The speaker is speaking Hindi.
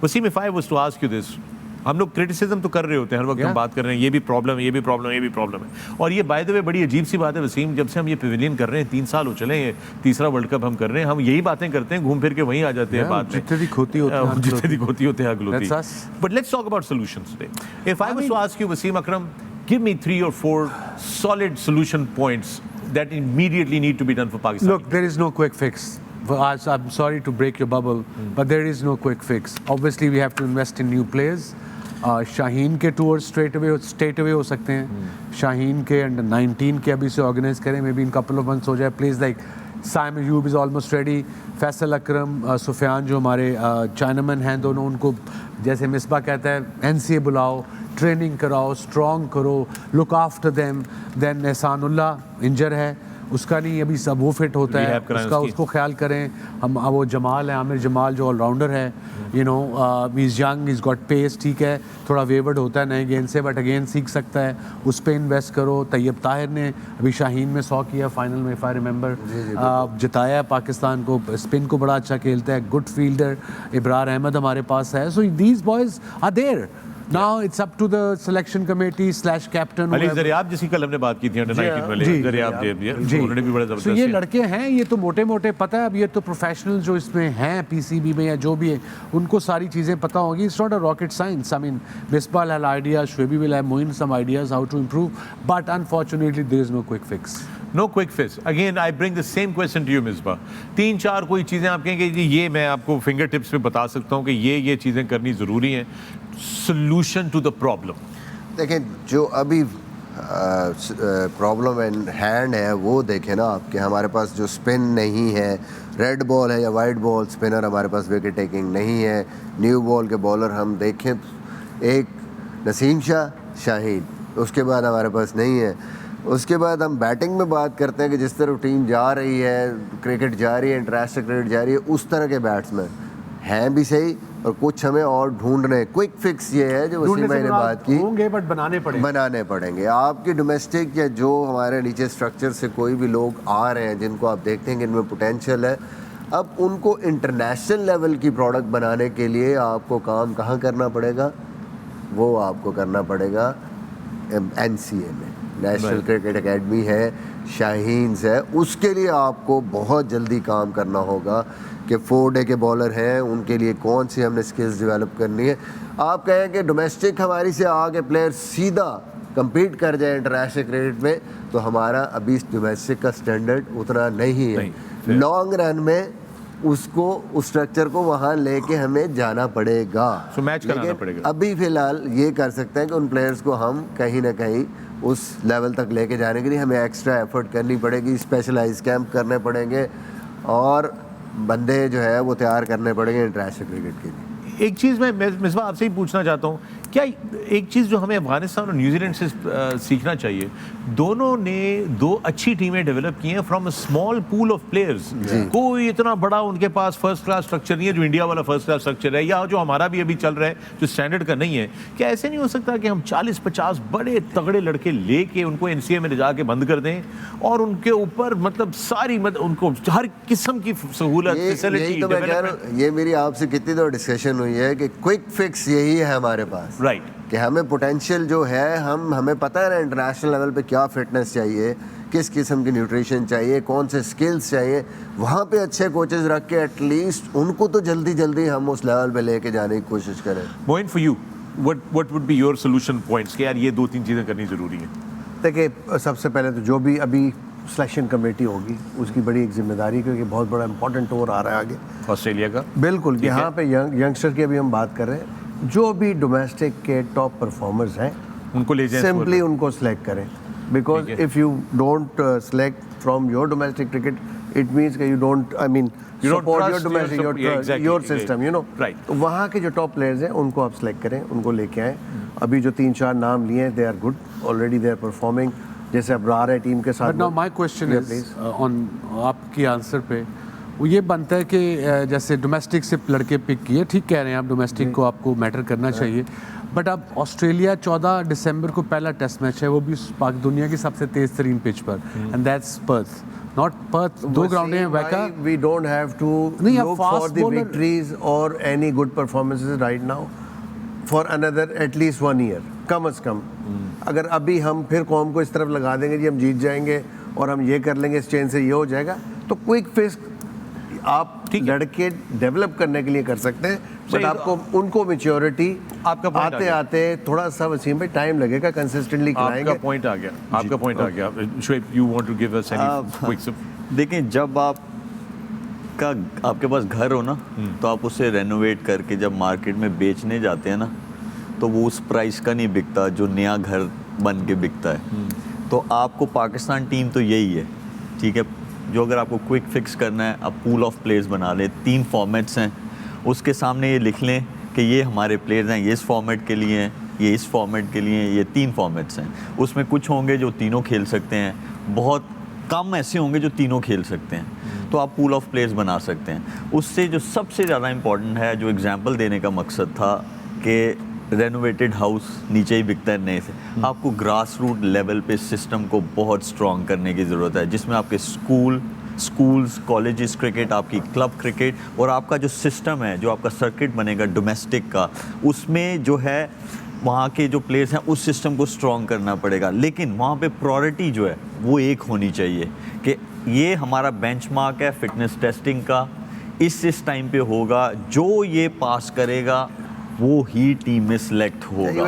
Wasim, if I was to ask you this, हम लोग क्रिटिसिज्म तो कर रहे होते हैं हर वक्त, हम बात कर रहे हैं ये भी प्रॉब्लम है, ये भी प्रॉब्लम है, ये भी प्रॉब्लम है। और ये बाय द वे बड़ी अजीब सी बात है वसीम, जब से हम ये पेविलियन कर रहे हैं 3 साल हो चले हैं, तीसरा वर्ल्ड कप हम कर रहे हैं, हम यही बातें करते हैं, घूम फिर के वहीं आ जाते हैं बात में, जितने दी खोती होती है आग होती है। But let's talk about solutions today. If I was to ask you Wasim Akram, give me 3 or 4 solid solution points that immediately need to be done for Pakistan. Look, there is no quick fix. I'm sorry to break your bubble, but there is no quick fix. Obviously, we have to invest in new players. Shaheen के टूर स्ट्रेट अवे हो सकते हैं। शाहीन के अंडर 19 के अभी से ऑर्गेनाइज करें, may be in couple of months हो जाए। Place like Saim Ayub is almost ready. Faisal Akram, Sufiyan जो हमारे चाइनामैन हैं दोनों, उनको जैसे मिसबा कहता है NCA बुलाओ, ट्रेनिंग कराओ, स्ट्रॉन्ग करो, look after them. Then Ehsanullah injured है, उसका नहीं अभी सब वो फिट होता है, उसको ख्याल करें। हम वो जमाल है, आमिर जमाल जो ऑलराउंडर है, you know he is young, he is got pace, ठीक है, थोड़ा वेवर्ड होता है नए गेंद से, बट अगेन सीख सकता है, उस पर इन्वेस्ट करो। तैयब ताहिर ने अभी शाहीन में 100 किया फाइनल में, इफ आई रिमेंबर, जिताया है पाकिस्तान को। स्पिन को बड़ा अच्छा खेलता है, गुड फील्डर। इब्रार अहमद हमारे पास है। So these boys are there. Now it's up to the selection committee / captain. Ali Zaryab जिसकी कल हमने बात की थी अंडर 19 वाले, ज़रियाब उन्होंने भी बड़ा जबरदस्त। So ये लड़के हैं, ये तो मोटे मोटे पता है। अब ये तो प्रोफेशनल जो इसमें हैं PCB में या जो भी है, उनको सारी चीज़ें पता होगी। It's not a rocket science. I mean, Misbah will have ideas, Shoaib will have Moin some ideas how to improve, but unfortunately there is no quick fix. No quick fix. Again, I bring the same question to you, Misbah. 3-4 कोई चीज़ें आप कहेंगे जी ये मैं आपको फिंगर टिप्स में बता सकता हूँ कि ये चीज़ें करनी ज़रूरी हैं। Solution to the problem. देखिए, जो अभी प्रॉब्लम इन हैंड है वो देखें ना आपके, हमारे पास जो स्पिन नहीं है, रेड बॉल है या वाइट बॉल स्पिनर हमारे पास विकेट टेकिंग नहीं है। न्यू बॉल के बॉलर हम देखें, एक नसीम शाह, शाहीन, उसके बाद हमारे पास नहीं है। उसके बाद हम बैटिंग में बात करते हैं कि जिस तरह टीम जा रही है, क्रिकेट जा रही है, इंटरनेशनल क्रिकेट जा रही है, उस तरह के बैट्समैन हैं भी सही, और कुछ हमें और ढूंढने। क्विक फिक्स ये है जो वसीम भाई ने बात की, होंगे बट बनाने पड़ेंगे। आपकी डोमेस्टिक या जो हमारे नीचे स्ट्रक्चर से कोई भी लोग आ रहे हैं जिनको आप देखते हैं कि इनमें पोटेंशियल है, अब उनको इंटरनेशनल लेवल की प्रोडक्ट बनाने के लिए आपको काम कहाँ करना पड़ेगा? वो आपको करना पड़ेगा NCA में, नेशनल क्रिकेट एकेडमी है, शाहीन्स है। उसके लिए आपको बहुत जल्दी काम करना होगा कि 4 डे के बॉलर हैं, उनके लिए कौन सी हमने स्किल्स डेवलप करनी है। आप कहें कि डोमेस्टिक हमारी से आगे प्लेयर सीधा compete कर जाए इंटरनेशनल क्रिकेट में, तो हमारा अभी डोमेस्टिक का स्टैंडर्ड उतना नहीं है। लॉन्ग रन में उसको उस स्ट्रक्चर को वहाँ लेके हमें जाना पड़ेगा, मैच कराना पड़ेगा। अभी फ़िलहाल ये कर सकते हैं कि उन प्लेयर्स को हम कहीं ना कहीं उस लेवल तक लेके जाने के लिए हमें एक्स्ट्रा एफर्ट करनी पड़ेगी, स्पेशलाइज कैंप करने पड़ेंगे और बंदे जो है वो तैयार करने पड़ेंगे इंटरनेशनल क्रिकेट के लिए। एक चीज़ मैं मिसबा आपसे ही पूछना चाहता हूँ, क्या एक चीज़ जो हमें अफगानिस्तान और न्यूजीलैंड से सीखना चाहिए, दोनों ने 2 अच्छी टीमें डेवलप की हैं from a small pool of players. कोई इतना बड़ा उनके पास फर्स्ट क्लास स्ट्रक्चर नहीं है जो इंडिया वाला फर्स्ट क्लास स्ट्रक्चर है, या जो हमारा भी अभी चल रहा है जो स्टैंडर्ड का नहीं है। क्या ऐसे नहीं हो सकता कि हम 40-50 बड़े तगड़े लड़के लेके उनको NCA में ले जाके बंद कर दें और उनके ऊपर मतलब सारी उनको हर किस्म की सहूलत, फैसिलिटी, तो मैं कह रहा हूं, ये मेरी आपसे कितनी दो डिस्कशन हुई है कि क्विक फिक्स यही है हमारे पास, राइट, कि हमें पोटेंशियल जो है, हमें पता है ना इंटरनेशनल लेवल पे क्या फिटनेस चाहिए, किस किस्म की न्यूट्रिशन चाहिए, कौन से स्किल्स चाहिए, वहाँ पे अच्छे कोचेस रख के एटलीस्ट उनको तो जल्दी हम उस लेवल पे लेके जाने की कोशिश करें। Moin, for you what would be your solution points कि यार ये 2-3 चीज़ें करनी ज़रूरी है? देखिए, सबसे पहले तो जो भी अभी सिलेक्शन कमेटी होगी उसकी बड़ी एक जिम्मेदारी, क्योंकि बहुत बड़ा इंपॉर्टेंट टूर आ रहा है आगे ऑस्ट्रेलिया का। बिल्कुल, यहाँ पे यंगस्टर की अभी हम बात कर रहे हैं, जो भी डोमेस्टिक के टॉप परफॉर्मर्स हैं उनको ले जाएं, सिंपली उनको सिलेक्ट करें, because if you don't select from your domestic cricket, it means कि you don't, I mean support your domestic, your system, you know, right. तो वहाँ के जो टॉप प्लेयर्स हैं उनको आप सिलेक्ट करें, उनको लेके आएँ। अभी जो 3-4 नाम लिए हैं, they are good, already they are performing, जैसे अब रहा है टीम के साथ। Now my question is on आपकी आंसर पे वो ये बनता है कि जैसे डोमेस्टिक से लड़के पिक किए, ठीक कह रहे हैं आप, डोमेस्टिक को आपको मैटर करना चाहिए, बट अब ऑस्ट्रेलिया 14 दिसंबर को पहला टेस्ट मैच है, वो भी दुनिया की सबसे तेज़ तरीन पिच पर, and that's Perth. Not Perth, 2 ground हैं वैका। We don't have to नहीं, आप look for fast the bowler- victories or any good performances right now for another at least 1 year, कम से कम। अगर अभी हम फिर कौम को इस तरफ लगा देंगे जी हम जीत जाएंगे और हम ये कर लेंगे, इस चेन से ये हो जाएगा, तो क्विक फिक्स आप लड़के डेवलप करने के लिए कर सकते हैं, बट आपको उनको मेच्योरिटी आपका point आते आते थोड़ा सा वसीम भाई टाइम लगेगा, कंसिस्टेंटली खिलाएंगे। आपका पॉइंट आ गया, आपका पॉइंट आ गया। Shoaib, you want to give us any quick? देखिए, जब आपके पास घर हो ना, तो आप उसे रेनोवेट करके जब मार्केट में बेचने जाते हैं ना, तो वो उस प्राइस का नहीं बिकता जो नया घर बन के बिकता है। तो आपको पाकिस्तान टीम तो यही है, ठीक है, जो अगर आपको क्विक फिक्स करना है, आप पूल ऑफ प्लेयर्स बना लें, 3 फॉर्मेट्स हैं, उसके सामने ये लिख लें कि ये हमारे प्लेयर्स हैं, ये इस फॉर्मेट के लिए हैं, ये इस फॉर्मेट के लिए हैं, ये 3 फॉर्मेट्स हैं। उसमें कुछ होंगे जो तीनों खेल सकते हैं, बहुत कम ऐसे होंगे जो तीनों खेल सकते हैं, तो आप पूल ऑफ प्लेयर्स बना सकते हैं। उससे जो सबसे ज़्यादा इम्पॉर्टेंट है, जो एग्जांपल देने का मकसद था कि रेनोवेटेड हाउस नीचे ही बिकता है नए से, आपको ग्रास रूट लेवल पे सिस्टम को बहुत स्ट्रॉन्ग करने की ज़रूरत है, जिसमें आपके स्कूल्स, कॉलेजेस क्रिकेट, आपकी क्लब क्रिकेट और आपका जो सिस्टम है, जो आपका सर्किट बनेगा डोमेस्टिक का, उसमें जो है वहाँ के जो प्लेयर्स हैं उस सिस्टम को स्ट्रॉन्ग करना पड़ेगा। लेकिन वहाँ पे प्रायोरिटी जो है वो एक होनी चाहिए कि ये हमारा बेंचमार्क है फिटनेस टेस्टिंग का, इस टाइम पे होगा, जो ये पास करेगा वो ही टीम में सिलेक्ट होगा।